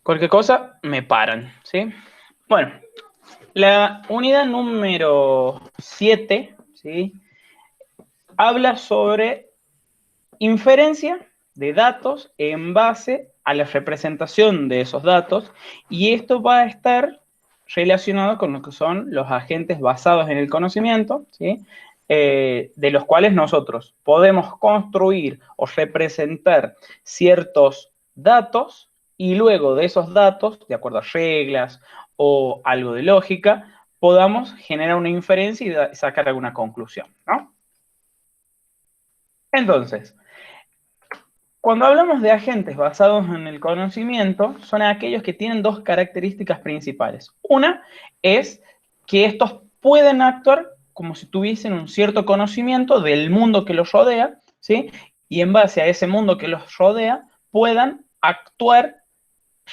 Cualquier cosa, me paran, ¿sí? Bueno, la unidad número 7, ¿sí? Habla sobre inferencia de datos en base a la representación de esos datos, y esto va a estar relacionado con lo que son los agentes basados en el conocimiento, ¿sí? De los cuales nosotros podemos construir o representar ciertos datos, y luego de esos datos, de acuerdo a reglas o algo de lógica, podamos generar una inferencia y sacar alguna conclusión, ¿no? Entonces, cuando hablamos de agentes basados en el conocimiento, son aquellos que tienen dos características principales. Una es que estos pueden actuar como si tuviesen un cierto conocimiento del mundo que los rodea, ¿sí? Y en base a ese mundo que los rodea, puedan actuar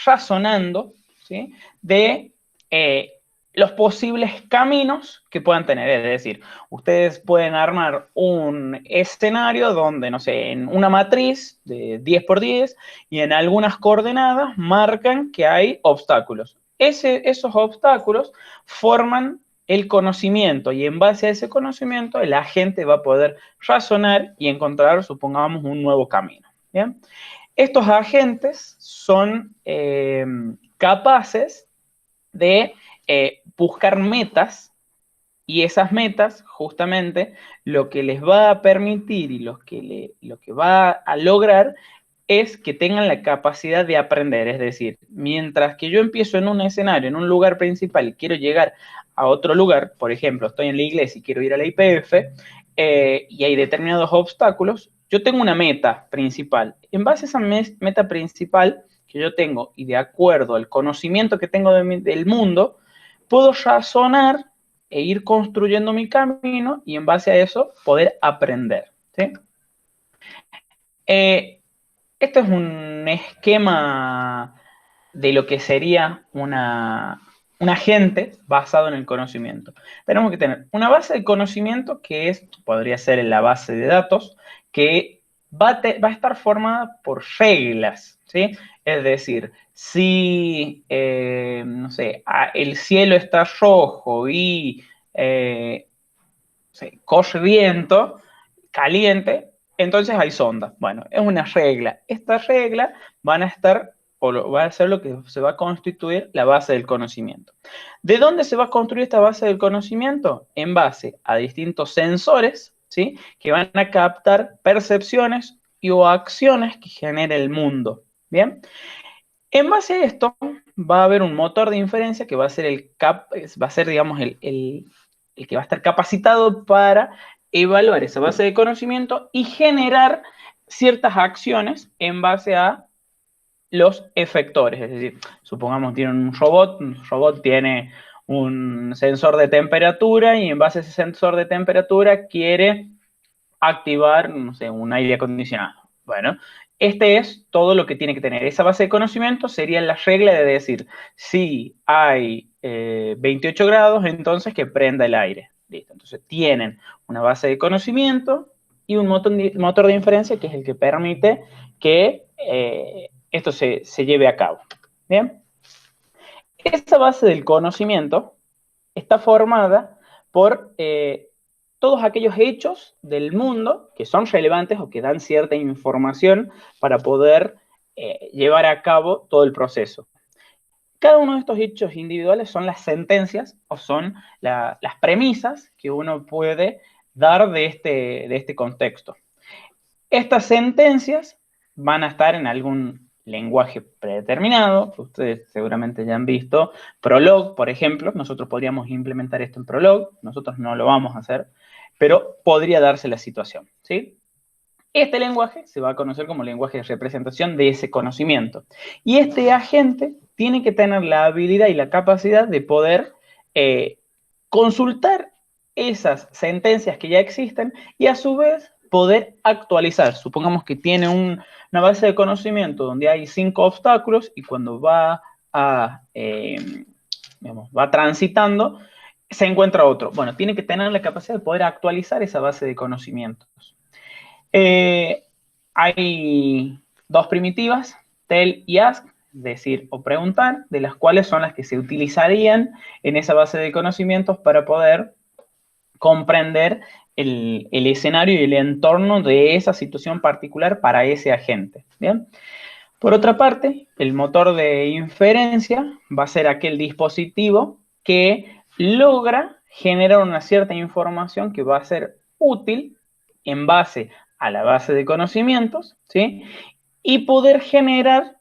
razonando, ¿sí? De los posibles caminos que puedan tener. Es decir, ustedes pueden armar un escenario donde, no sé, en una matriz de 10 por 10 y en algunas coordenadas marcan que hay obstáculos. Esos obstáculos forman el conocimiento, y en base a ese conocimiento el agente va a poder razonar y encontrar, supongamos, un nuevo camino. ¿Bien? Estos agentes son capaces de buscar metas, y esas metas, justamente, lo que les va a permitir y lo que va a lograr es que tengan la capacidad de aprender. Es decir, mientras que yo empiezo en un escenario, en un lugar principal, y quiero llegar a otro lugar, por ejemplo, estoy en la iglesia y quiero ir a la IPF, y hay determinados obstáculos, yo tengo una meta principal. En base a esa meta principal que yo tengo, y de acuerdo al conocimiento que tengo del mundo, puedo razonar e ir construyendo mi camino, y en base a eso poder aprender, ¿sí? Esto es un esquema de lo que sería un agente basado en el conocimiento. Tenemos que tener una base de conocimiento que podría ser la base de datos, que va a estar formada por reglas, ¿sí? Es decir, si, no sé, el cielo está rojo y corre viento caliente, entonces hay sonda. Bueno, es una regla. Esta regla van a estar, va a ser lo que se va a constituir la base del conocimiento. ¿De dónde se va a construir esta base del conocimiento? En base a distintos sensores, ¿sí? Que van a captar percepciones o acciones que genera el mundo. ¿Bien? En base a esto, va a haber un motor de inferencia que va a ser digamos, el que va a estar capacitado para evaluar esa base de conocimiento y generar ciertas acciones en base a los efectores. Es decir, supongamos tiene un robot tiene un sensor de temperatura, y en base a ese sensor de temperatura quiere activar, no sé, un aire acondicionado. Bueno, este es todo lo que tiene que tener. Esa base de conocimiento sería la regla de decir, si hay 28 grados, entonces que prenda el aire. Listo. Entonces tienen una base de conocimiento y un motor de inferencia que es el que permite que esto se lleve a cabo. Bien. Esa base del conocimiento está formada por todos aquellos hechos del mundo que son relevantes o que dan cierta información para poder llevar a cabo todo el proceso. Cada uno de estos hechos individuales son las sentencias o son las premisas que uno puede dar de este contexto. Estas sentencias van a estar en algún lenguaje predeterminado, que ustedes seguramente ya han visto. Prolog, por ejemplo, nosotros podríamos implementar esto en Prolog, nosotros no lo vamos a hacer, pero podría darse la situación, ¿sí? Este lenguaje se va a conocer como lenguaje de representación de ese conocimiento. Y este agente tiene que tener la habilidad y la capacidad de poder consultar esas sentencias que ya existen y a su vez poder actualizar. Supongamos que tiene una base de conocimiento donde hay 5 obstáculos, y cuando va transitando, se encuentra otro. Bueno, tiene que tener la capacidad de poder actualizar esa base de conocimientos. Hay dos primitivas, tell y ask, decir o preguntar, de las cuales son las que se utilizarían en esa base de conocimientos para poder comprender el escenario y el entorno de esa situación particular para ese agente. ¿Bien? Por otra parte, el motor de inferencia va a ser aquel dispositivo que logra generar una cierta información que va a ser útil en base a la base de conocimientos, ¿sí? Y poder generar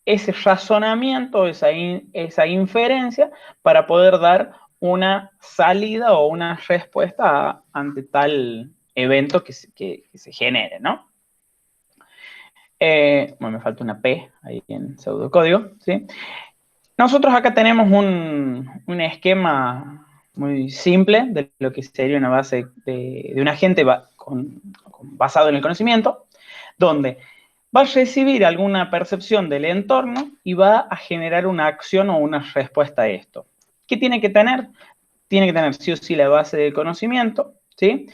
ese razonamiento, esa inferencia, para poder dar una salida o una respuesta ante tal evento que se genere, ¿no? Bueno, me falta una P ahí en pseudocódigo, ¿sí? Nosotros acá tenemos un esquema muy simple de lo que sería una base de un agente basado en el conocimiento, donde va a recibir alguna percepción del entorno y va a generar una acción o una respuesta a esto. ¿Qué tiene que tener? Tiene que tener sí o sí la base de conocimiento, ¿sí?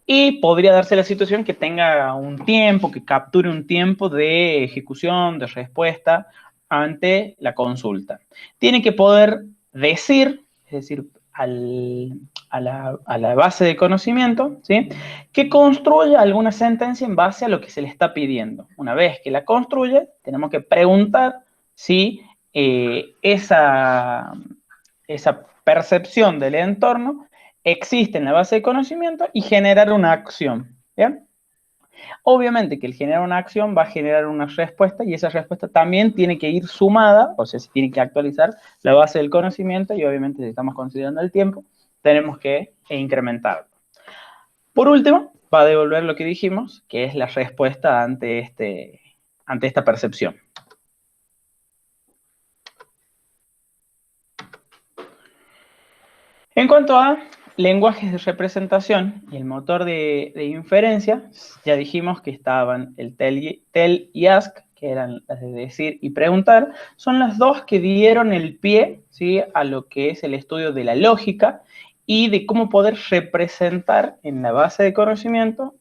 Y podría darse la situación que tenga un tiempo, que capture un tiempo de ejecución, de respuesta ante la consulta. Tiene que poder decir, es decir, a la base de conocimiento, ¿sí? Que construya alguna sentencia en base a lo que se le está pidiendo. Una vez que la construye, tenemos que preguntar si esa percepción del entorno existe en la base de conocimiento y generar una acción. ¿Bien? Obviamente que el generar una acción va a generar una respuesta y esa respuesta también tiene que ir sumada, o sea, se tiene que actualizar la base del conocimiento y obviamente si estamos considerando el tiempo, tenemos que incrementarlo. Por último, va a devolver lo que dijimos, que es la respuesta ante esta percepción. En cuanto a lenguajes de representación y el motor de inferencia, ya dijimos que estaban el tell y ask, que eran las de decir y preguntar, son las dos que dieron el pie, ¿sí?, a lo que es el estudio de la lógica y de cómo poder representar en la base de conocimiento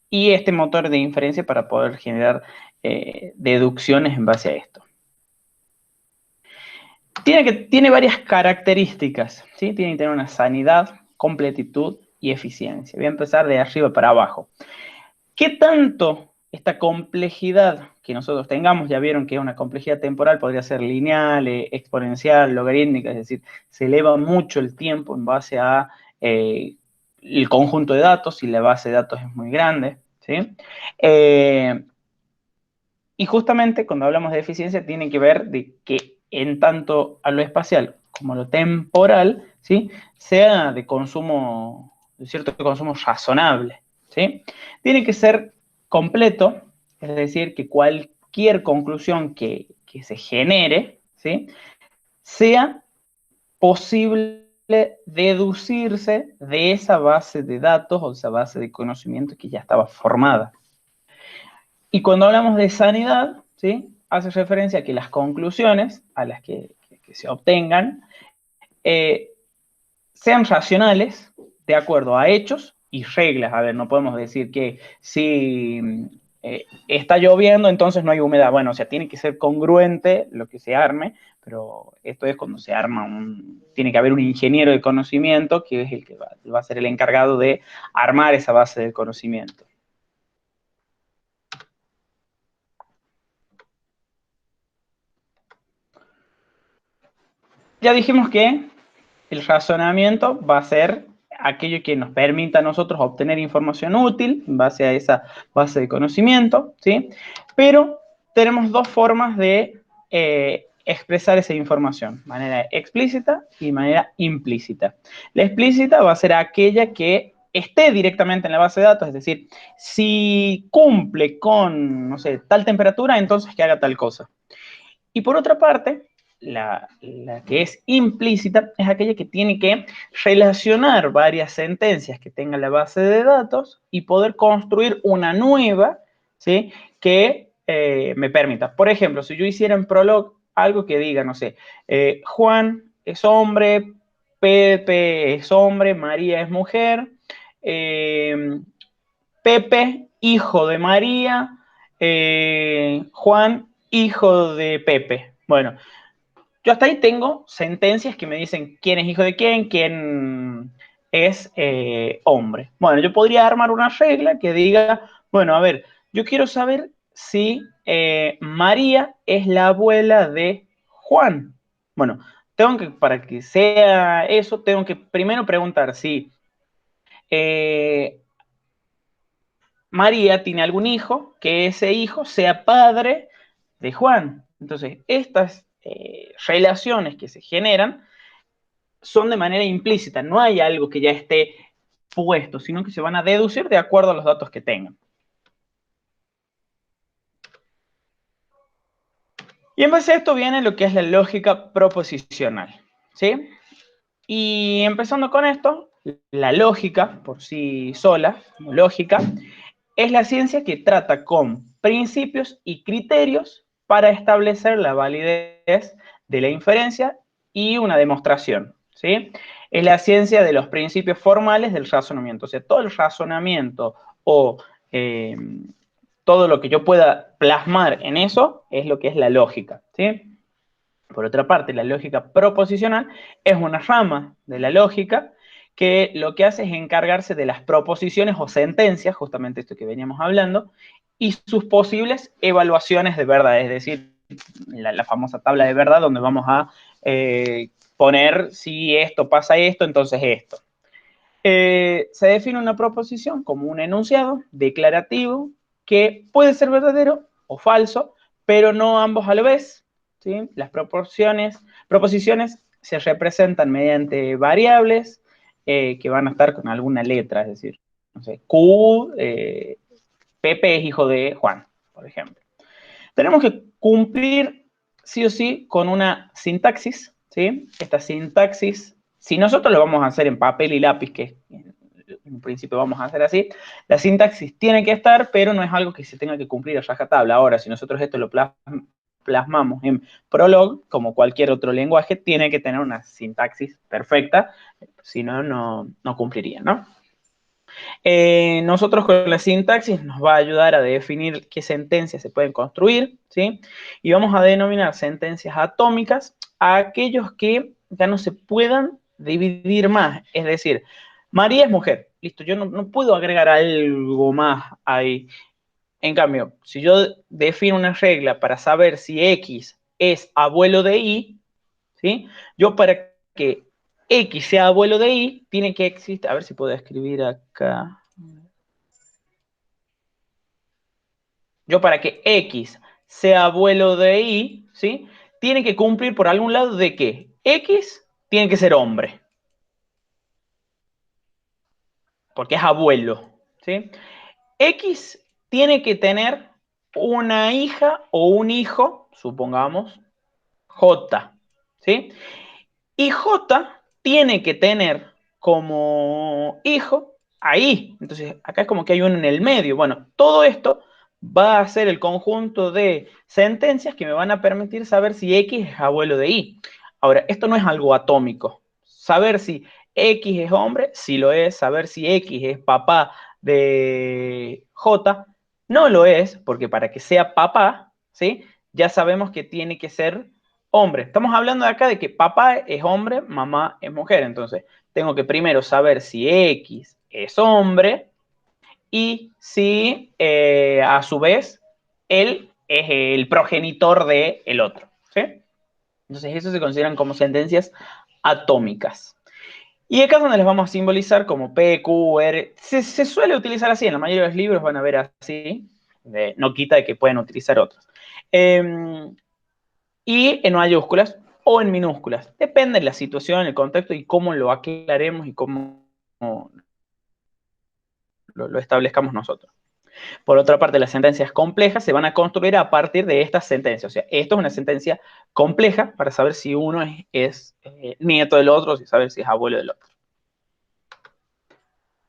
y este motor de inferencia para poder generar deducciones en base a esto. Tiene varias características, ¿sí? Tiene que tener una sanidad, completitud y eficiencia. Voy a empezar de arriba para abajo. ¿Qué tanto esta complejidad que nosotros tengamos? Ya vieron que una complejidad temporal podría ser lineal, exponencial, logarítmica, es decir, se eleva mucho el tiempo en base a el conjunto de datos y la base de datos es muy grande, ¿sí? Y justamente cuando hablamos de eficiencia tiene que ver de que en tanto a lo espacial como a lo temporal, ¿sí?, sea de consumo, de cierto consumo razonable, ¿sí? Tiene que ser completo, es decir, que cualquier conclusión que se genere, ¿sí?, sea posible deducirse de esa base de datos o esa base de conocimiento que ya estaba formada. Y cuando hablamos de sanidad, ¿sí?, hace referencia a que las conclusiones a las que se obtengan sean racionales de acuerdo a hechos y reglas. A ver, no podemos decir que si está lloviendo, entonces no hay humedad. Bueno, o sea, tiene que ser congruente lo que se arme, pero esto es cuando se arma tiene que haber un ingeniero de conocimiento que es el que va a ser el encargado de armar esa base de conocimiento. Ya dijimos que el razonamiento va a ser aquello que nos permita a nosotros obtener información útil en base a esa base de conocimiento, ¿sí? Pero tenemos dos formas de expresar esa información, manera explícita y manera implícita. La explícita va a ser aquella que esté directamente en la base de datos, es decir, si cumple con, no sé, tal temperatura, entonces que haga tal cosa. Y por otra parte, la que es implícita es aquella que tiene que relacionar varias sentencias que tenga la base de datos y poder construir una nueva, ¿sí?, que me permita. Por ejemplo, si yo hiciera en Prolog algo que diga, no sé, Juan es hombre, Pepe es hombre, María es mujer, Pepe, hijo de María, Juan hijo de Pepe. Bueno, yo hasta ahí tengo sentencias que me dicen quién es hijo de quién es hombre. Bueno, yo podría armar una regla que diga, bueno, a ver, yo quiero saber si María es la abuela de Juan. Bueno, para que sea eso, tengo que primero preguntar si eh, María tiene algún hijo, que ese hijo sea padre de Juan. Entonces, estas relaciones que se generan son de manera implícita, no hay algo que ya esté puesto, sino que se van a deducir de acuerdo a los datos que tengan. Y en base a esto viene lo que es la lógica proposicional, ¿sí? Y empezando con esto, la lógica por sí sola, lógica, es la ciencia que trata con principios y criterios para establecer la validez de la inferencia y una demostración, ¿sí? Es la ciencia de los principios formales del razonamiento, o sea, todo el razonamiento o eh, todo lo que yo pueda plasmar en eso es lo que es la lógica, ¿sí? Por otra parte, la lógica proposicional es una rama de la lógica que lo que hace es encargarse de las proposiciones o sentencias, justamente esto que veníamos hablando, y sus posibles evaluaciones de verdad, es decir, la famosa tabla de verdad donde vamos a poner si esto pasa esto, entonces esto. Se define una proposición como un enunciado declarativo que puede ser verdadero o falso, pero no ambos a la vez, ¿sí? Las proposiciones se representan mediante variables que van a estar con alguna letra, es decir, no sé, Q, Pepe es hijo de Juan, por ejemplo. Tenemos que cumplir sí o sí con una sintaxis, ¿sí? Esta sintaxis, si nosotros lo vamos a hacer en papel y lápiz, que en principio vamos a hacer así, la sintaxis tiene que estar, pero no es algo que se tenga que cumplir a rajatabla. Ahora, si nosotros esto lo plasmamos en Prolog, como cualquier otro lenguaje, tiene que tener una sintaxis perfecta, si no, no cumpliría, ¿no? Nosotros con la sintaxis nos va a ayudar a definir qué sentencias se pueden construir, ¿sí? Y vamos a denominar sentencias atómicas a aquellos que ya no se puedan dividir más. Es decir, María es mujer, listo, yo no puedo agregar algo más ahí. En cambio, si yo defino una regla para saber si X es abuelo de Y, ¿sí? Yo para que X sea abuelo de Y, tiene que existir, a ver si puedo escribir acá. Yo para que X sea abuelo de Y, ¿sí? Tiene que cumplir por algún lado de que X tiene que ser hombre, porque es abuelo, ¿sí? X tiene que tener una hija o un hijo, supongamos, J, ¿sí? Y J tiene que tener como hijo ahí. Entonces, acá es como que hay uno en el medio. Bueno, todo esto va a ser el conjunto de sentencias que me van a permitir saber si X es abuelo de Y. Ahora, esto no es algo atómico. Saber si X es hombre, sí lo es. Saber si X es papá de J, no lo es, porque para que sea papá, ¿sí? Ya sabemos que tiene que ser hombre. Estamos hablando de acá de que papá es hombre, mamá es mujer. Entonces, tengo que primero saber si X es hombre y si a su vez él es el progenitor del el otro. ¿Sí? Entonces, eso se consideran como sentencias atómicas. Y acá es donde les vamos a simbolizar como P, Q, R. Se suele utilizar así, en la mayoría de los libros van a ver así. No quita de que pueden utilizar otros. Y en mayúsculas o en minúsculas. Depende de la situación, el contexto y cómo lo aclaremos y cómo lo establezcamos nosotros. Por otra parte, las sentencias complejas se van a construir a partir de estas sentencias. O sea, esto es una sentencia compleja para saber si uno es nieto del otro, si saber si es abuelo del otro.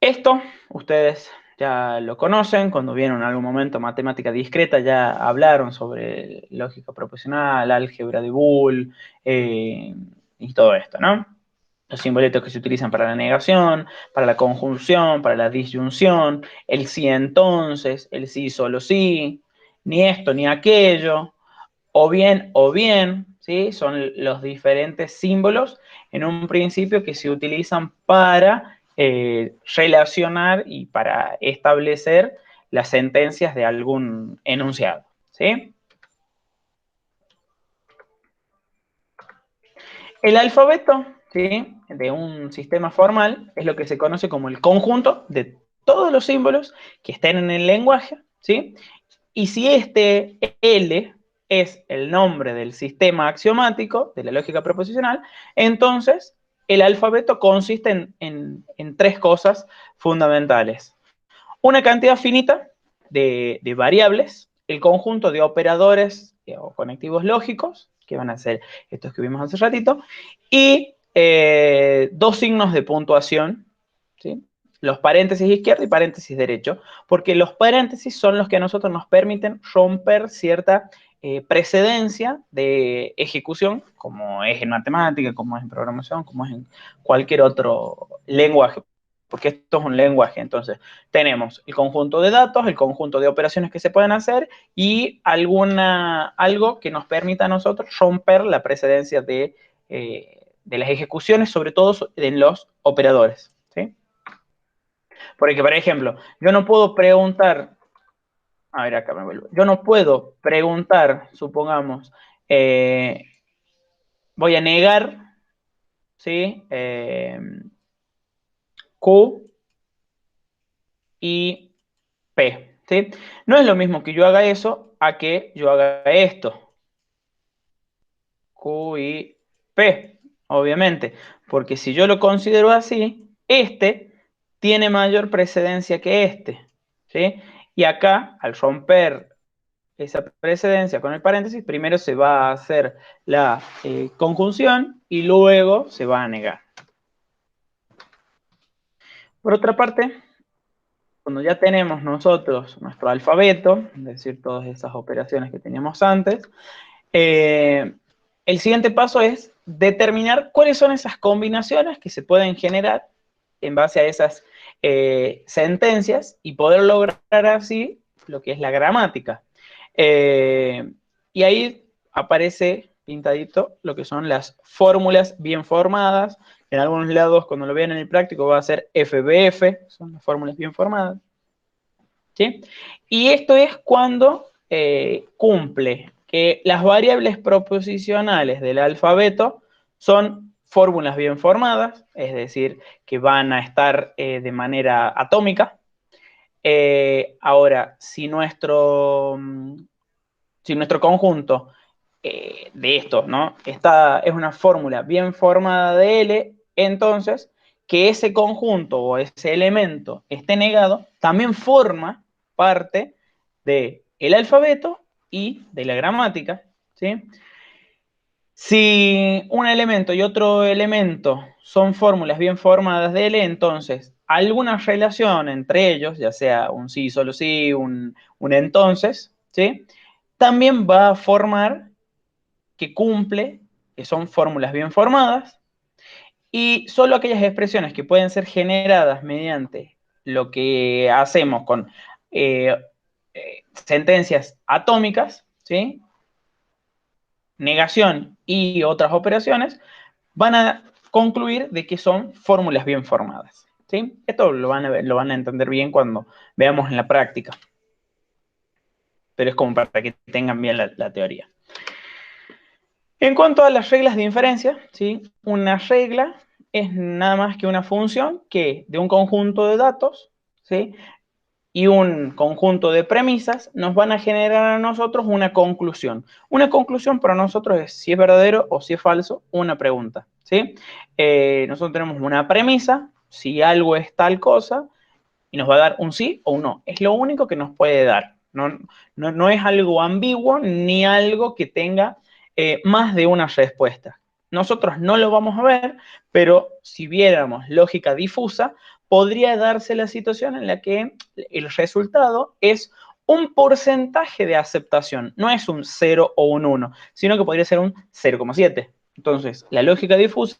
Esto ustedes ya lo conocen, cuando vieron en algún momento matemática discreta ya hablaron sobre lógica proposicional, álgebra de Boole y todo esto, ¿no? Los simbolitos que se utilizan para la negación, para la conjunción, para la disyunción, el sí entonces, el sí solo sí, ni esto ni aquello, o bien, ¿sí? Son los diferentes símbolos en un principio que se utilizan para relacionar y para establecer las sentencias de algún enunciado, ¿sí? El alfabeto, ¿sí? De un sistema formal es lo que se conoce como el conjunto de todos los símbolos que estén en el lenguaje, ¿sí? Y si este L es el nombre del sistema axiomático de la lógica proposicional, entonces el alfabeto consiste en tres cosas fundamentales. Una cantidad finita de variables, el conjunto de operadores o conectivos lógicos, que van a ser estos que vimos hace ratito, y dos signos de puntuación, ¿sí? Los paréntesis izquierdo y paréntesis derecho, porque los paréntesis son los que a nosotros nos permiten romper cierta precedencia de ejecución, como es en matemática, como es en programación, como es en cualquier otro lenguaje, porque esto es un lenguaje. Entonces, tenemos el conjunto de datos, el conjunto de operaciones que se pueden hacer y algo que nos permita a nosotros romper la precedencia de las ejecuciones, sobre todo en los operadores, ¿sí? Porque, por ejemplo, yo no puedo preguntar, a ver, acá me vuelvo, yo no puedo preguntar, supongamos, voy a negar, ¿sí? Q y P, ¿sí? No es lo mismo que yo haga eso a que yo haga esto, Q y P, obviamente, porque si yo lo considero así, este tiene mayor precedencia que este, ¿sí? Y acá, al romper esa precedencia con el paréntesis, primero se va a hacer la conjunción y luego se va a negar. Por otra parte, cuando ya tenemos nosotros nuestro alfabeto, es decir, todas esas operaciones que teníamos antes, el siguiente paso es determinar cuáles son esas combinaciones que se pueden generar en base a esas sentencias y poder lograr así lo que es la gramática. Y ahí aparece pintadito lo que son las fórmulas bien formadas. En algunos lados, cuando lo vean en el práctico, va a ser FBF, son las fórmulas bien formadas, ¿sí? Y esto es cuando cumple que las variables proposicionales del alfabeto son fórmulas bien formadas, es decir, que van a estar de manera atómica. Ahora, si nuestro conjunto de esto, ¿no? Es una fórmula bien formada de L, entonces que ese conjunto o ese elemento esté negado también forma parte del alfabeto y de la gramática, ¿sí? Si un elemento y otro elemento son fórmulas bien formadas de L, entonces alguna relación entre ellos, ya sea un sí, solo sí, un entonces, ¿sí? También va a formar que cumple, que son fórmulas bien formadas, y solo aquellas expresiones que pueden ser generadas mediante lo que hacemos con sentencias atómicas, ¿sí? Negación y otras operaciones, van a concluir de que son fórmulas bien formadas, ¿sí? Esto lo van a ver, lo van a entender bien cuando veamos en la práctica, pero es como para que tengan bien la teoría. En cuanto a las reglas de inferencia, ¿sí? Una regla es nada más que una función que de un conjunto de datos, ¿sí? Y un conjunto de premisas nos van a generar a nosotros una conclusión. Una conclusión para nosotros es si es verdadero o si es falso una pregunta, ¿sí? Nosotros tenemos una premisa, si algo es tal cosa, y nos va a dar un sí o un no. Es lo único que nos puede dar. No es algo ambiguo ni algo que tenga más de una respuesta. Nosotros no lo vamos a ver, pero si viéramos lógica difusa, podría darse la situación en la que el resultado es un porcentaje de aceptación. No es un 0 o un 1, sino que podría ser un 0,7. Entonces, la lógica difusa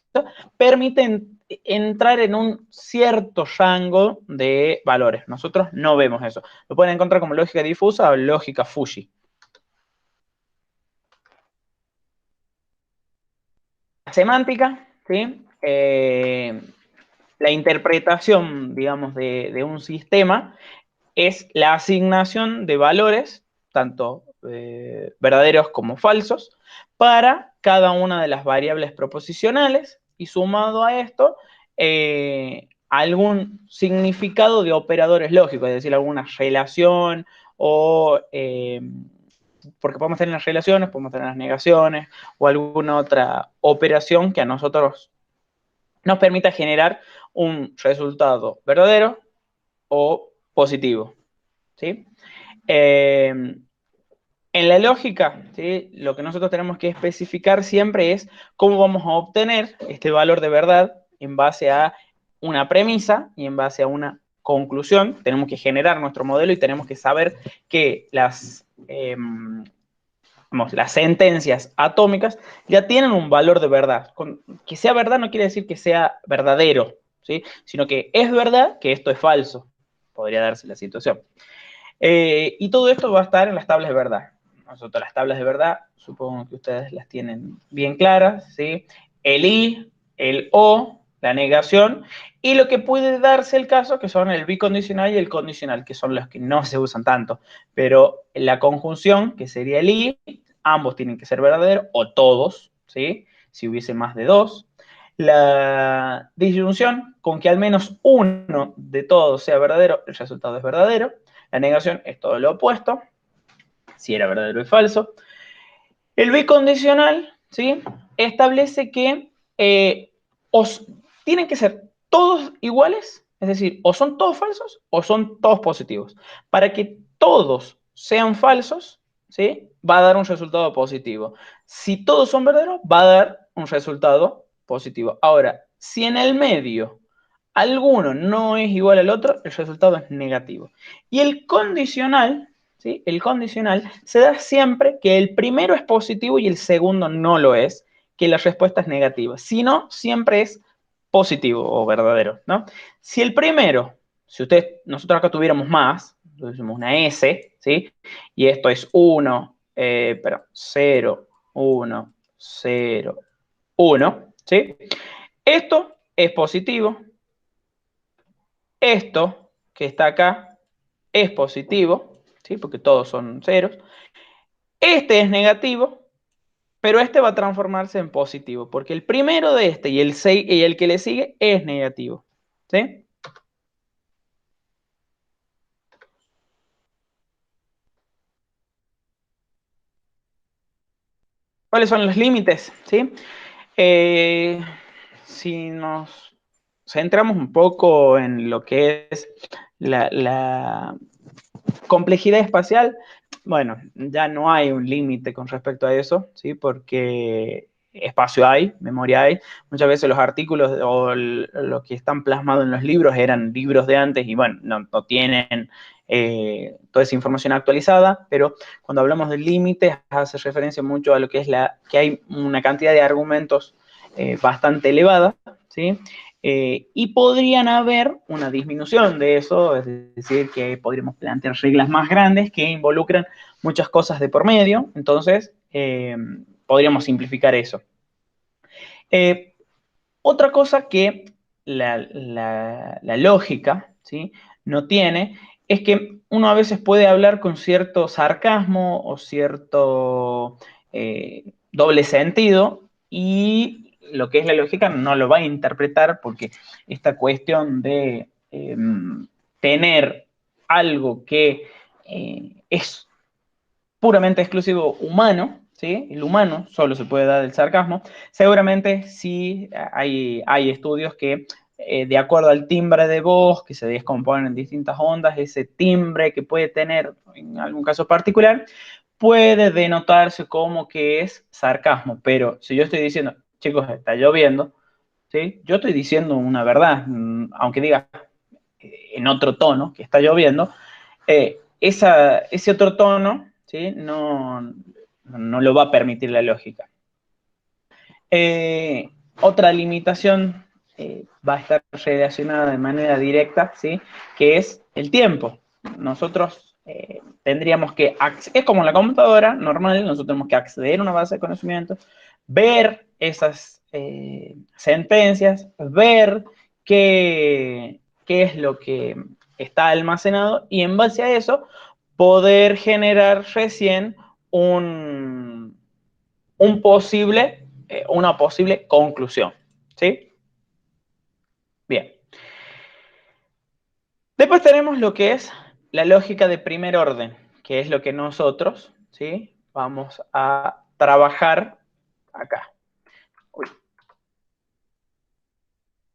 permite entrar en un cierto rango de valores. Nosotros no vemos eso. Lo pueden encontrar como lógica difusa o lógica Fuji. semántica, ¿sí? La interpretación, digamos, de un sistema es la asignación de valores, tanto verdaderos como falsos, para cada una de las variables proposicionales y sumado a esto, algún significado de operadores lógicos, es decir, alguna relación o... porque podemos tener las relaciones, podemos tener las negaciones o alguna otra operación que a nosotros nos permita generar un resultado verdadero o positivo, ¿sí? En la lógica, ¿sí? Lo que nosotros tenemos que especificar siempre es cómo vamos a obtener este valor de verdad en base a una premisa y en base a una conclusión. Tenemos que generar nuestro modelo y tenemos que saber que las sentencias atómicas ya tienen un valor de verdad. Que sea verdad no quiere decir que sea verdadero, ¿sí? Sino que es verdad que esto es falso. Podría darse la situación. Y todo esto va a estar en las tablas de verdad. Nosotros las tablas de verdad, supongo que ustedes las tienen bien claras, ¿sí? El I, el O, la negación, y lo que puede darse el caso, que son el bicondicional y el condicional, que son los que no se usan tanto. Pero la conjunción, que sería el I, ambos tienen que ser verdaderos, o todos, ¿sí? Si hubiese más de dos. La disyunción, con que al menos uno de todos sea verdadero, el resultado es verdadero. La negación es todo lo opuesto, si era verdadero y falso. El bicondicional, ¿sí? Establece que tienen que ser todos iguales, es decir, o son todos falsos o son todos positivos. Para que todos sean falsos, ¿sí? Va a dar un resultado positivo. Si todos son verdaderos, va a dar un resultado positivo. Ahora, si en el medio alguno no es igual al otro, el resultado es negativo. Y el condicional, ¿sí? El condicional se da siempre que el primero es positivo y el segundo no lo es, que la respuesta es negativa. Si no, siempre es positivo o verdadero, ¿no? Si el primero, nosotros acá tuviéramos más, tuviésemos una S, ¿sí? Y esto es 1, 0, 1, 0, 1, ¿sí? Esto es positivo. Esto que está acá es positivo, ¿sí? Porque todos son ceros. Este es negativo, pero este va a transformarse en positivo, porque el primero de este y el que le sigue es negativo, ¿sí? ¿Cuáles son los límites? ¿Sí? Eh, si nos centramos un poco en lo que es la complejidad espacial, bueno, ya no hay un límite con respecto a eso, ¿sí? Porque espacio hay, memoria hay. Muchas veces los artículos o lo que están plasmados en los libros eran libros de antes y, bueno, no tienen toda esa información actualizada, pero cuando hablamos de límites hace referencia mucho a lo que es que hay una cantidad de argumentos bastante elevada, ¿sí? Y podrían haber una disminución de eso, es decir, que podríamos plantear reglas más grandes que involucran muchas cosas de por medio, entonces podríamos simplificar eso. Otra cosa que la lógica, ¿sí? No tiene es que uno a veces puede hablar con cierto sarcasmo o cierto doble sentido y lo que es la lógica no lo va a interpretar porque esta cuestión de tener algo que es puramente exclusivo humano, ¿sí? El humano solo se puede dar el sarcasmo. Seguramente sí hay estudios que, de acuerdo al timbre de voz, que se descomponen en distintas ondas, ese timbre que puede tener en algún caso particular, puede denotarse como que es sarcasmo. Pero si yo estoy diciendo, chicos, está lloviendo, ¿sí? Yo estoy diciendo una verdad, aunque diga en otro tono que está lloviendo, ese otro tono, ¿sí? No lo va a permitir la lógica. Otra limitación va a estar relacionada de manera directa, ¿sí? Que es el tiempo. Nosotros tendríamos que, es como en la computadora normal, nosotros tenemos que acceder a una base de conocimiento, ver sentencias, ver qué es lo que está almacenado y en base a eso poder generar recién una posible conclusión. ¿Sí? Bien. Después tenemos lo que es la lógica de primer orden, que es lo que nosotros, ¿sí?, vamos a trabajar acá. Uy.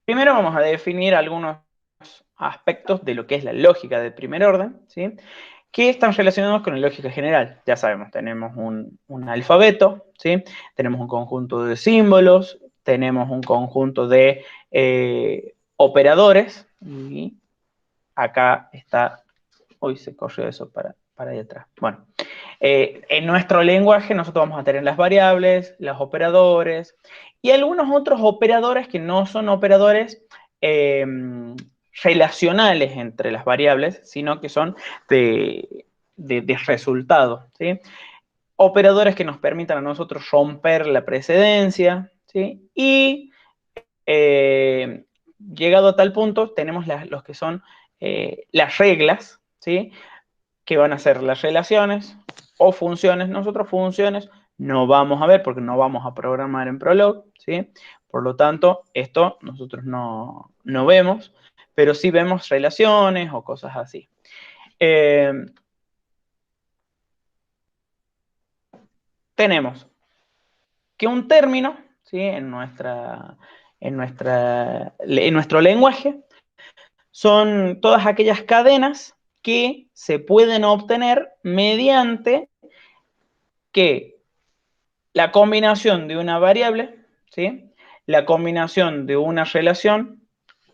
Primero vamos a definir algunos aspectos de lo que es la lógica de primer orden, ¿sí?, que están relacionados con la lógica general. Ya sabemos, tenemos un alfabeto, ¿sí?, tenemos un conjunto de símbolos, tenemos un conjunto de operadores, y acá está, hoy se corrió eso para allá atrás. Bueno, en nuestro lenguaje nosotros vamos a tener las variables, los operadores y algunos otros operadores que no son operadores relacionales entre las variables, sino que son de resultado, ¿sí? Operadores que nos permitan a nosotros romper la precedencia, ¿sí? Y llegado a tal punto, tenemos los que son las reglas, ¿sí?, que van a ser las relaciones o funciones. Nosotros funciones no vamos a ver porque no vamos a programar en Prolog, ¿sí? Por lo tanto, esto nosotros no vemos, pero sí vemos relaciones o cosas así. Tenemos que un término, ¿sí?, en nuestro lenguaje son todas aquellas cadenas que se pueden obtener mediante que la combinación de una variable, ¿sí?, la combinación de una relación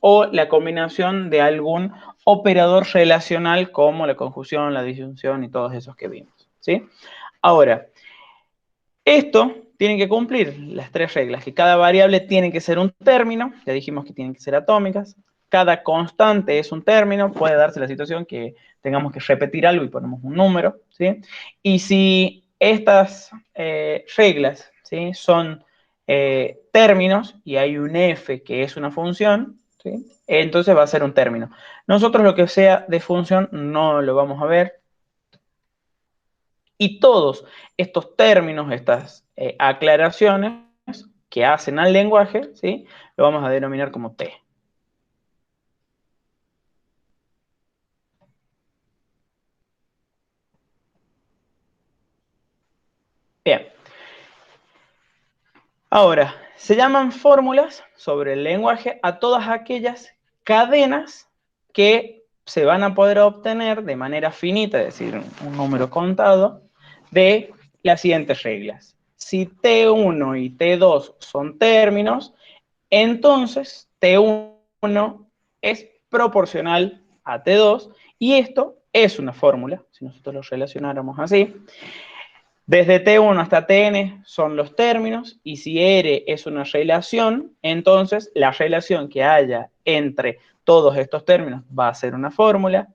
o la combinación de algún operador relacional como la conjunción, la disyunción y todos esos que vimos, ¿sí? Ahora, esto tiene que cumplir las tres reglas, que cada variable tiene que ser un término, ya dijimos que tienen que ser atómicas, cada constante es un término, puede darse la situación que tengamos que repetir algo y ponemos un número, ¿sí? Y si estas reglas, ¿sí?, son términos y hay un f que es una función, ¿sí?, entonces va a ser un término. Nosotros lo que sea de función no lo vamos a ver, y todos estos términos, estas aclaraciones que hacen al lenguaje, ¿sí?, lo vamos a denominar como T. Bien. Ahora, se llaman fórmulas sobre el lenguaje a todas aquellas cadenas que se van a poder obtener de manera finita, es decir, un número contado, de las siguientes reglas. Si T1 y T2 son términos, entonces T1 es proporcional a T2 y esto es una fórmula, si nosotros lo relacionáramos así. Desde T1 hasta Tn son los términos y si R es una relación, entonces la relación que haya entre todos estos términos va a ser una fórmula.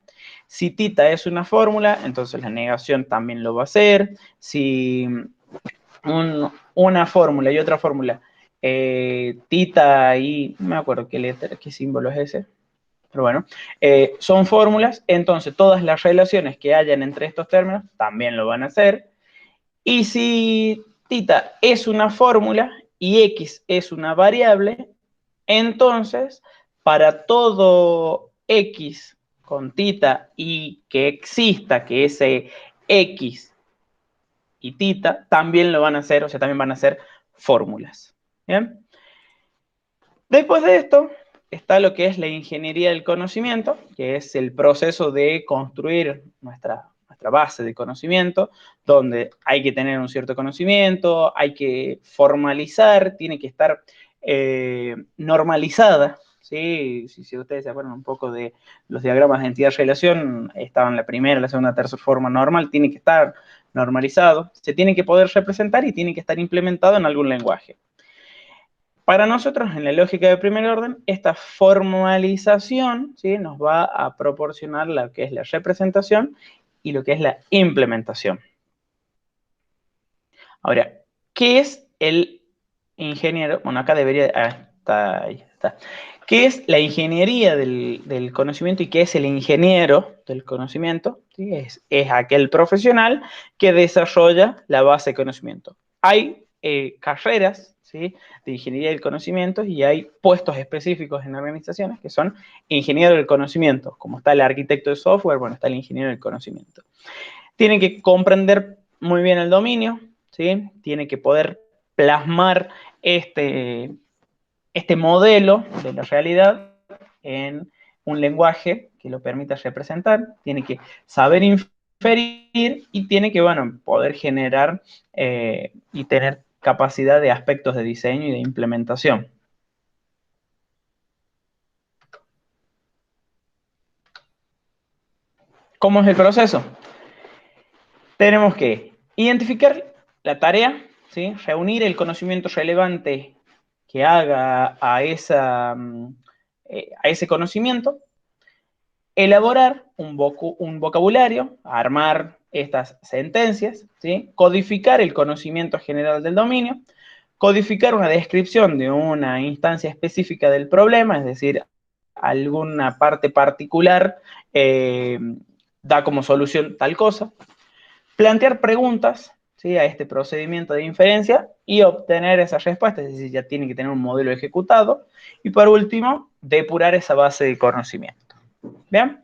Si tita es una fórmula, entonces la negación también lo va a ser. Si una fórmula y otra fórmula, tita y no me acuerdo qué símbolo es ese, pero bueno, son fórmulas, entonces todas las relaciones que hayan entre estos términos también lo van a hacer. Y si tita es una fórmula y x es una variable, entonces para todo x con tita y que exista que ese x y tita también lo van a hacer, o sea, también van a ser fórmulas. ¿Bien? Después de esto está lo que es la ingeniería del conocimiento, que es el proceso de construir nuestra base de conocimiento, donde hay que tener un cierto conocimiento, hay que formalizar, tiene que estar normalizada, ¿sí? Si ustedes se acuerdan un poco de los diagramas de entidad-relación, estaban la primera, la segunda, tercera forma normal, tiene que estar normalizado, se tiene que poder representar y tiene que estar implementado en algún lenguaje. Para nosotros, en la lógica de primer orden, esta formalización, ¿sí?, nos va a proporcionar lo que es la representación y lo que es la implementación. Ahora, ¿qué es el ingeniero, bueno, acá debería, ahí está. ¿Qué es la ingeniería del conocimiento y qué es el ingeniero del conocimiento? ¿Sí? Es aquel profesional que desarrolla la base de conocimiento. Hay carreras, ¿sí?, de ingeniería del conocimiento y hay puestos específicos en organizaciones que son ingeniero del conocimiento, como está el arquitecto de software, bueno, está el ingeniero del conocimiento. Tiene que comprender muy bien el dominio, ¿sí? Tiene que poder plasmar este modelo de la realidad en un lenguaje que lo permita representar, tiene que saber inferir y tiene que, bueno, poder generar y tener capacidad de aspectos de diseño y de implementación. ¿Cómo es el proceso? Tenemos que identificar la tarea, ¿sí?, reunir el conocimiento relevante que haga a ese conocimiento, elaborar un vocabulario, armar estas sentencias, ¿sí?, codificar el conocimiento general del dominio, codificar una descripción de una instancia específica del problema, es decir, alguna parte particular da como solución tal cosa, plantear preguntas, ¿sí?, a este procedimiento de inferencia y obtener esas respuestas, es decir, ya tiene que tener un modelo ejecutado, y por último, depurar esa base de conocimiento. ¿Bien?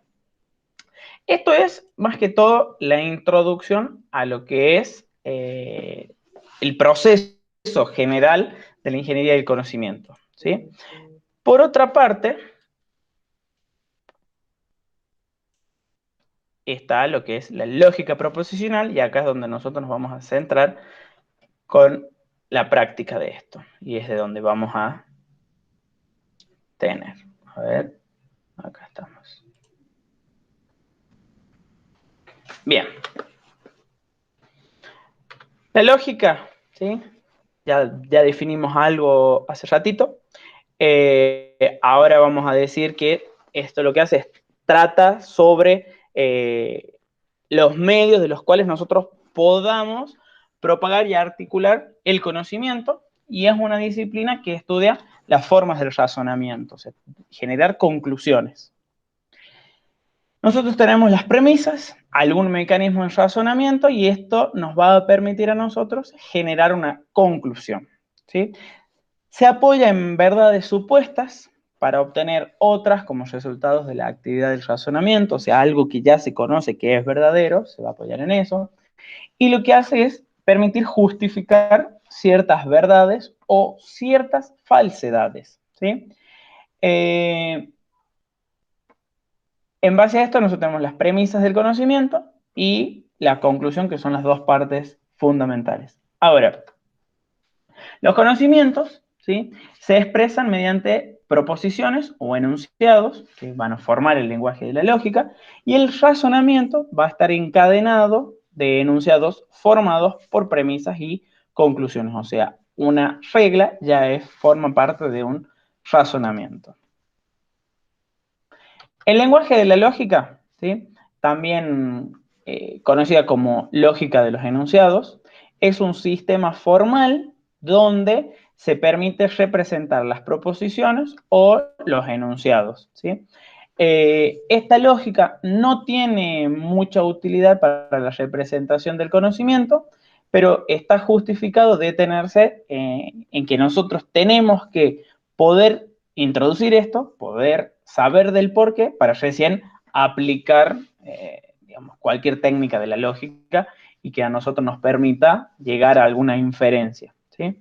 Esto es, más que todo, la introducción a lo que es el proceso general de la ingeniería del conocimiento, ¿sí? Por otra parte, está lo que es la lógica proposicional, y acá es donde nosotros nos vamos a centrar con la práctica de esto, y es de donde vamos a tener. A ver, acá estamos. Bien. La lógica, ¿sí? Ya definimos algo hace ratito. Ahora vamos a decir que esto lo que hace es trata sobre los medios de los cuales nosotros podamos propagar y articular el conocimiento, y es una disciplina que estudia las formas del razonamiento, o sea, generar conclusiones. Nosotros tenemos las premisas, algún mecanismo de razonamiento, y esto nos va a permitir a nosotros generar una conclusión, ¿sí? Se apoya en verdades supuestas para obtener otras como resultados de la actividad del razonamiento, o sea, algo que ya se conoce que es verdadero, se va a apoyar en eso, y lo que hace es permitir justificar ciertas verdades o ciertas falsedades, ¿sí? En base a esto, nosotros tenemos las premisas del conocimiento y la conclusión, que son las dos partes fundamentales. Ahora, los conocimientos, ¿sí?, se expresan mediante proposiciones o enunciados que van a formar el lenguaje de la lógica, y el razonamiento va a estar encadenado de enunciados formados por premisas y conclusiones. O sea, una regla ya forma parte de un razonamiento. El lenguaje de la lógica, ¿sí?, también conocida como lógica de los enunciados, es un sistema formal donde se permite representar las proposiciones o los enunciados, ¿sí? Esta lógica no tiene mucha utilidad para la representación del conocimiento, pero está justificado detenerse en que nosotros tenemos que poder introducir esto, poder saber del porqué, para recién aplicar digamos, cualquier técnica de la lógica y que a nosotros nos permita llegar a alguna inferencia, ¿sí?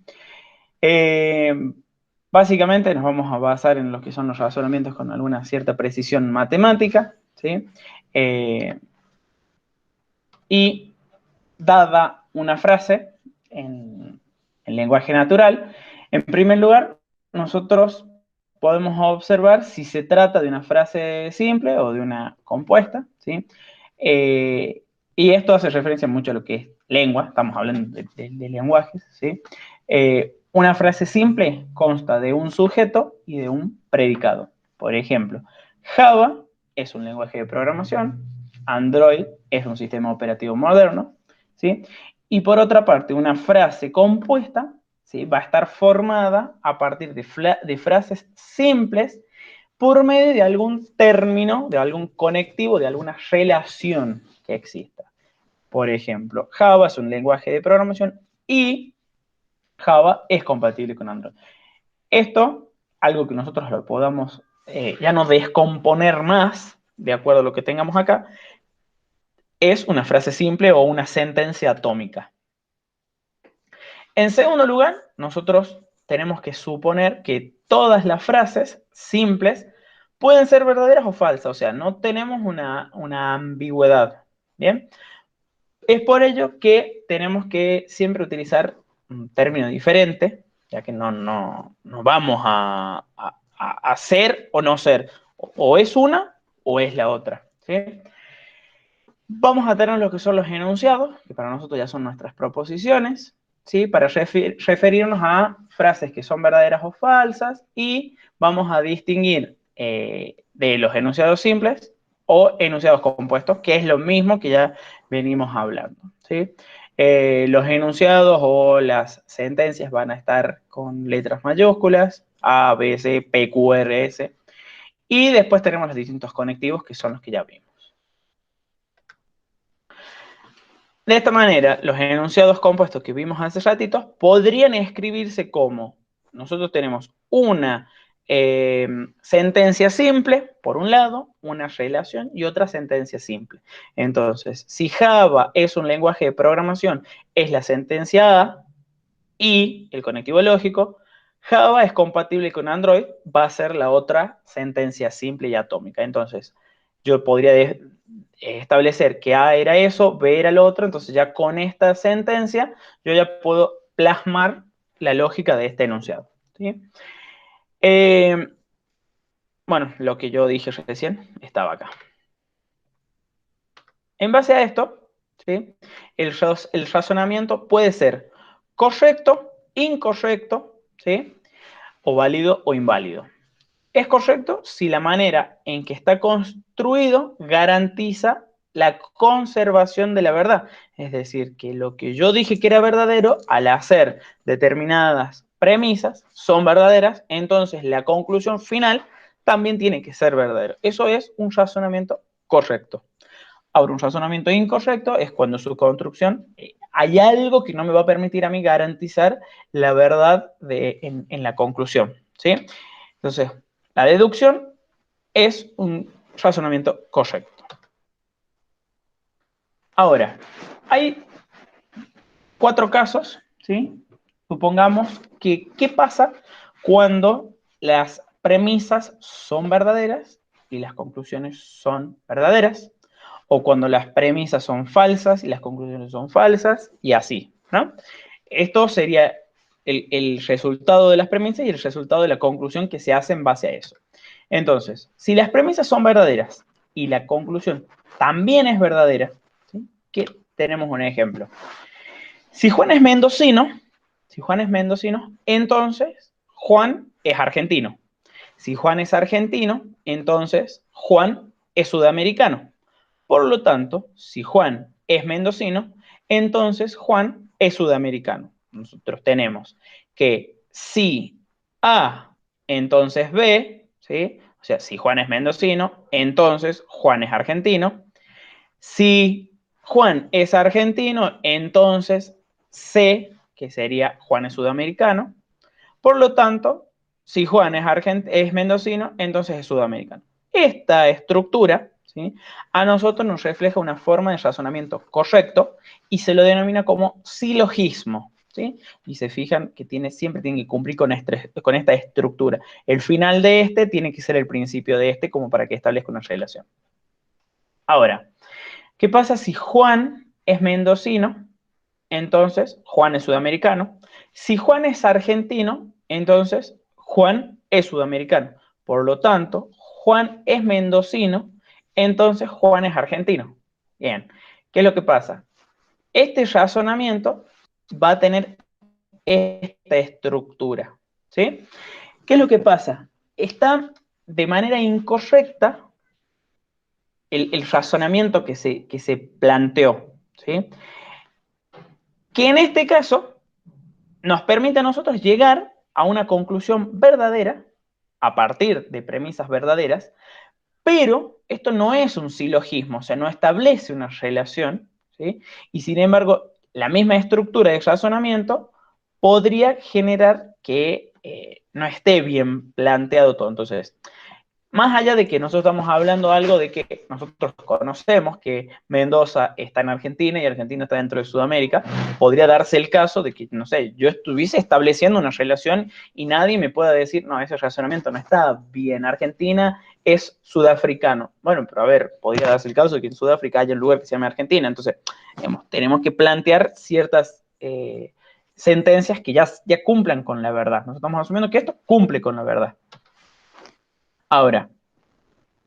Básicamente nos vamos a basar en lo que son los razonamientos con alguna cierta precisión matemática, ¿sí? Y dada una frase en lenguaje natural, en primer lugar, nosotros podemos observar si se trata de una frase simple o de una compuesta, ¿sí? Y esto hace referencia mucho a lo que es lengua, estamos hablando de lenguajes, ¿sí? Una frase simple consta de un sujeto y de un predicado. Por ejemplo, Java es un lenguaje de programación, Android es un sistema operativo moderno, ¿sí? Y por otra parte, una frase compuesta ¿sí? Va a estar formada a partir de frases simples por medio de algún término, de algún conectivo, de alguna relación que exista. Por ejemplo, Java es un lenguaje de programación y Java es compatible con Android. Esto, algo que nosotros lo podamos ya no descomponer más, de acuerdo a lo que tengamos acá, es una frase simple o una sentencia atómica. En segundo lugar, nosotros tenemos que suponer que todas las frases simples pueden ser verdaderas o falsas, o sea, no tenemos una ambigüedad, ¿bien? Es por ello que tenemos que siempre utilizar un término diferente, ya que no vamos a ser o no ser, o es una o es la otra, ¿sí? Vamos a tener lo que son los enunciados, que para nosotros ya son nuestras proposiciones, ¿sí? Para referirnos a frases que son verdaderas o falsas, y vamos a distinguir de los enunciados simples o enunciados compuestos, que es lo mismo que ya venimos hablando, ¿sí? Los enunciados o las sentencias van a estar con letras mayúsculas, A, B, C, P, Q, R, S, y después tenemos los distintos conectivos, que son los que ya vimos. De esta manera, los enunciados compuestos que vimos hace ratito podrían escribirse como: nosotros tenemos una sentencia simple, por un lado, una relación y otra sentencia simple. Entonces, si Java es un lenguaje de programación, es la sentencia A y el conectivo lógico. Java es compatible con Android, va a ser la otra sentencia simple y atómica. Entonces, yo podría establecer que A era eso, B era lo otro, entonces ya con esta sentencia yo ya puedo plasmar la lógica de este enunciado, ¿sí? Bueno, lo que yo dije recién estaba acá. En base a esto, ¿sí? El razonamiento puede ser correcto, incorrecto, ¿sí? O válido o inválido. Es correcto si la manera en que está construido garantiza la conservación de la verdad. Es decir, que lo que yo dije que era verdadero, al hacer determinadas premisas, son verdaderas, entonces la conclusión final también tiene que ser verdadera. Eso es un razonamiento correcto. Ahora, un razonamiento incorrecto es cuando su construcción, hay algo que no me va a permitir a mí garantizar la verdad en la conclusión, ¿sí? Entonces, la deducción es un razonamiento correcto. Ahora, hay 4 casos, ¿sí? Supongamos que, ¿qué pasa cuando las premisas son verdaderas y las conclusiones son verdaderas? O cuando las premisas son falsas y las conclusiones son falsas, y así, ¿no? Esto sería el resultado de las premisas y el resultado de la conclusión que se hace en base a eso. Entonces, si las premisas son verdaderas y la conclusión también es verdadera, ¿sí? Que tenemos un ejemplo. Si Juan es mendocino, entonces Juan es argentino. Si Juan es argentino, entonces Juan es sudamericano. Por lo tanto, si Juan es mendocino, entonces Juan es sudamericano. Nosotros tenemos que si A, entonces B, ¿sí? O sea, si Juan es mendocino, entonces Juan es argentino. Si Juan es argentino, entonces C, que sería Juan es sudamericano. Por lo tanto, si Juan es mendocino, entonces es sudamericano. Esta estructura, ¿sí?, a nosotros nos refleja una forma de razonamiento correcto y se lo denomina como silogismo, ¿sí? Y se fijan que siempre tiene que cumplir con esta estructura. El final de este tiene que ser el principio de este, como para que establezca una relación. Ahora, ¿qué pasa si Juan es mendocino? Entonces Juan es sudamericano. Si Juan es argentino, entonces Juan es sudamericano. Por lo tanto, Juan es mendocino, entonces Juan es argentino. Bien, ¿qué es lo que pasa? Este razonamiento va a tener esta estructura, ¿sí? ¿Qué es lo que pasa? Está de manera incorrecta el razonamiento que se planteó, ¿sí? Que en este caso nos permite a nosotros llegar a una conclusión verdadera a partir de premisas verdaderas, pero esto no es un silogismo, o sea, no establece una relación, ¿sí? Y sin embargo, la misma estructura de razonamiento podría generar que no esté bien planteado todo. Entonces, más allá de que nosotros estamos hablando algo de que nosotros conocemos que Mendoza está en Argentina y Argentina está dentro de Sudamérica, podría darse el caso de que, no sé, yo estuviese estableciendo una relación y nadie me pueda decir, no, ese razonamiento no está bien, Argentina es sudafricano. Bueno, pero a ver, podría darse el caso de que en Sudáfrica haya un lugar que se llame Argentina, entonces tenemos que plantear ciertas sentencias que ya cumplan con la verdad. Nosotros estamos asumiendo que esto cumple con la verdad. Ahora,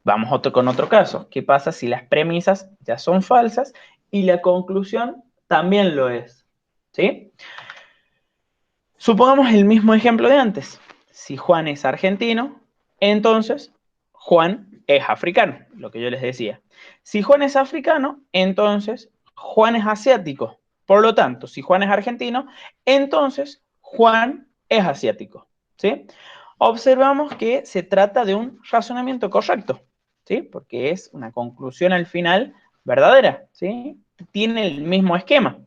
vamos con otro caso. ¿Qué pasa si las premisas ya son falsas y la conclusión también lo es? ¿Sí? Supongamos el mismo ejemplo de antes. Si Juan es argentino, entonces Juan es africano, lo que yo les decía. Si Juan es africano, entonces Juan es asiático. Por lo tanto, si Juan es argentino, entonces Juan es asiático. ¿Sí? Observamos que se trata de un razonamiento correcto, ¿sí? Porque es una conclusión al final verdadera, ¿sí? Tiene el mismo esquema,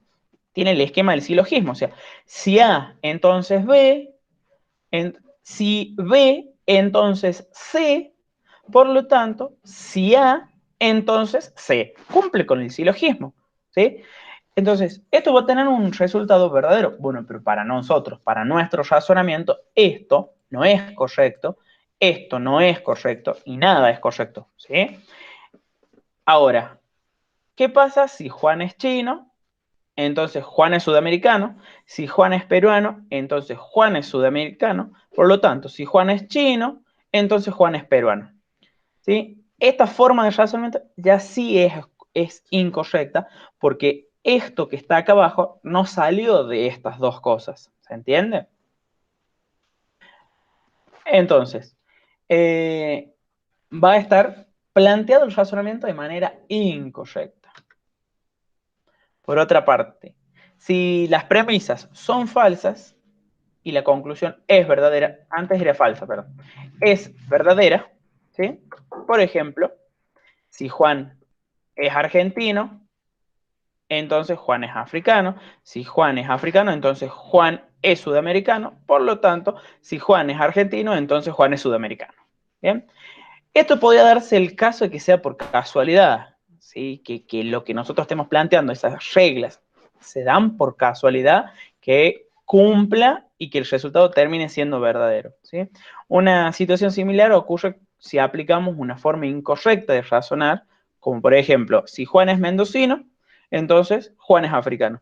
tiene el esquema del silogismo, o sea, si A, entonces B, si B, entonces C, por lo tanto, si A, entonces C, cumple con el silogismo, ¿sí? Entonces, esto va a tener un resultado verdadero. Bueno, pero para nosotros, para nuestro razonamiento, esto no es correcto, esto no es correcto y nada es correcto, ¿sí? Ahora, ¿qué pasa si Juan es chino? Entonces Juan es sudamericano. Si Juan es peruano, entonces Juan es sudamericano. Por lo tanto, si Juan es chino, entonces Juan es peruano, ¿sí? Esta forma de razonamiento ya sí es incorrecta porque esto que está acá abajo no salió de estas dos cosas. ¿Se entiende? Entonces, va a estar planteado el razonamiento de manera incorrecta. Por otra parte, si las premisas son falsas y la conclusión es verdadera, antes era falsa, perdón, es verdadera, ¿sí? Por ejemplo, si Juan es argentino, entonces Juan es africano. Si Juan es africano, entonces Juan es sudamericano. Por lo tanto, si Juan es argentino, entonces Juan es sudamericano. ¿Bien? Esto podría darse el caso de que sea por casualidad, ¿sí? Que lo que nosotros estemos planteando, esas reglas, se dan por casualidad, que cumpla y que el resultado termine siendo verdadero, ¿sí? Una situación similar ocurre si aplicamos una forma incorrecta de razonar, como por ejemplo, si Juan es mendocino, entonces Juan es africano.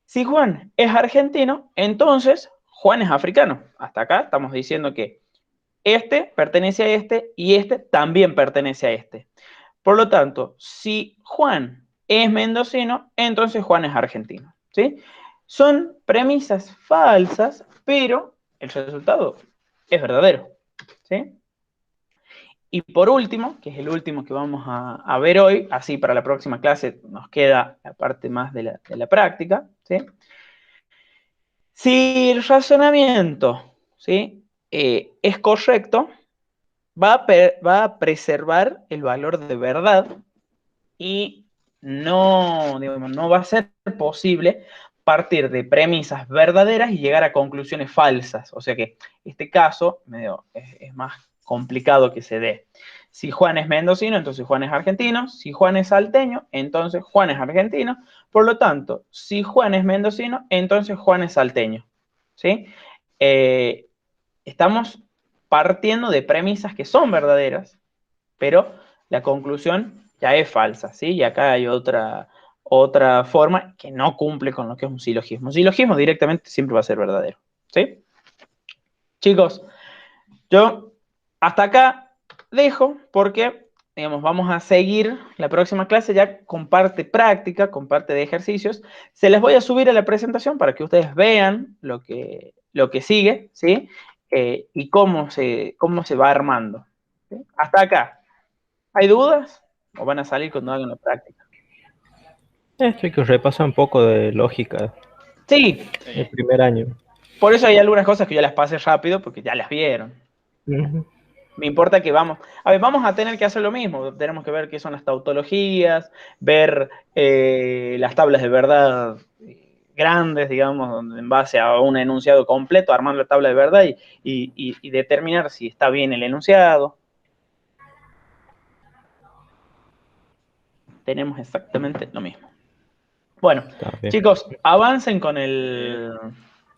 Si Juan es argentino, entonces Juan es africano. Hasta acá estamos diciendo que este pertenece a este y este también pertenece a este. Por lo tanto, si Juan es mendocino, entonces Juan es argentino, ¿sí? Son premisas falsas, pero el resultado es verdadero, ¿sí? Y por último, que es el último que vamos a ver hoy, así para la próxima clase nos queda la parte más de la práctica, ¿sí? Si el razonamiento, ¿sí? Es correcto, va a preservar el valor de verdad y no, digamos, no va a ser posible partir de premisas verdaderas y llegar a conclusiones falsas. O sea que este caso es más complicado que se dé. Si Juan es mendocino, entonces Juan es argentino. Si Juan es salteño, entonces Juan es argentino. Por lo tanto, si Juan es mendocino, entonces Juan es salteño. ¿Sí? Eh, Estamos partiendo de premisas que son verdaderas, pero la conclusión ya es falsa, ¿sí? Y acá hay otra forma que no cumple con lo que es un silogismo. Un silogismo directamente siempre va a ser verdadero, ¿sí? Chicos, yo hasta acá dejo porque, digamos, vamos a seguir la próxima clase ya con parte práctica, con parte de ejercicios. Se les voy a subir a la presentación para que ustedes vean lo que sigue, ¿sí? Y cómo se va armando. ¿Sí? Hasta acá. ¿Hay dudas? ¿O van a salir cuando hagan la práctica? Esto hay que repasar un poco de lógica Sí, el primer año. Por eso hay algunas cosas que yo las pasé rápido porque ya las vieron. Ujú. Me importa que vamos, a ver, vamos a tener que hacer lo mismo, tenemos que ver qué son las tautologías, ver las tablas de verdad grandes, digamos, donde en base a un enunciado completo, armar la tabla de verdad y determinar si está bien el enunciado. Tenemos exactamente lo mismo. Bueno, Está bien. chicos, avancen con el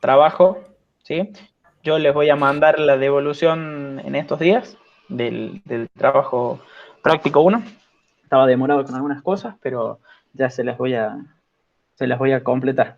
trabajo, ¿sí? Yo les voy a mandar la devolución en estos días del trabajo práctico uno. Estaba demorado con algunas cosas, pero ya se las voy a completar.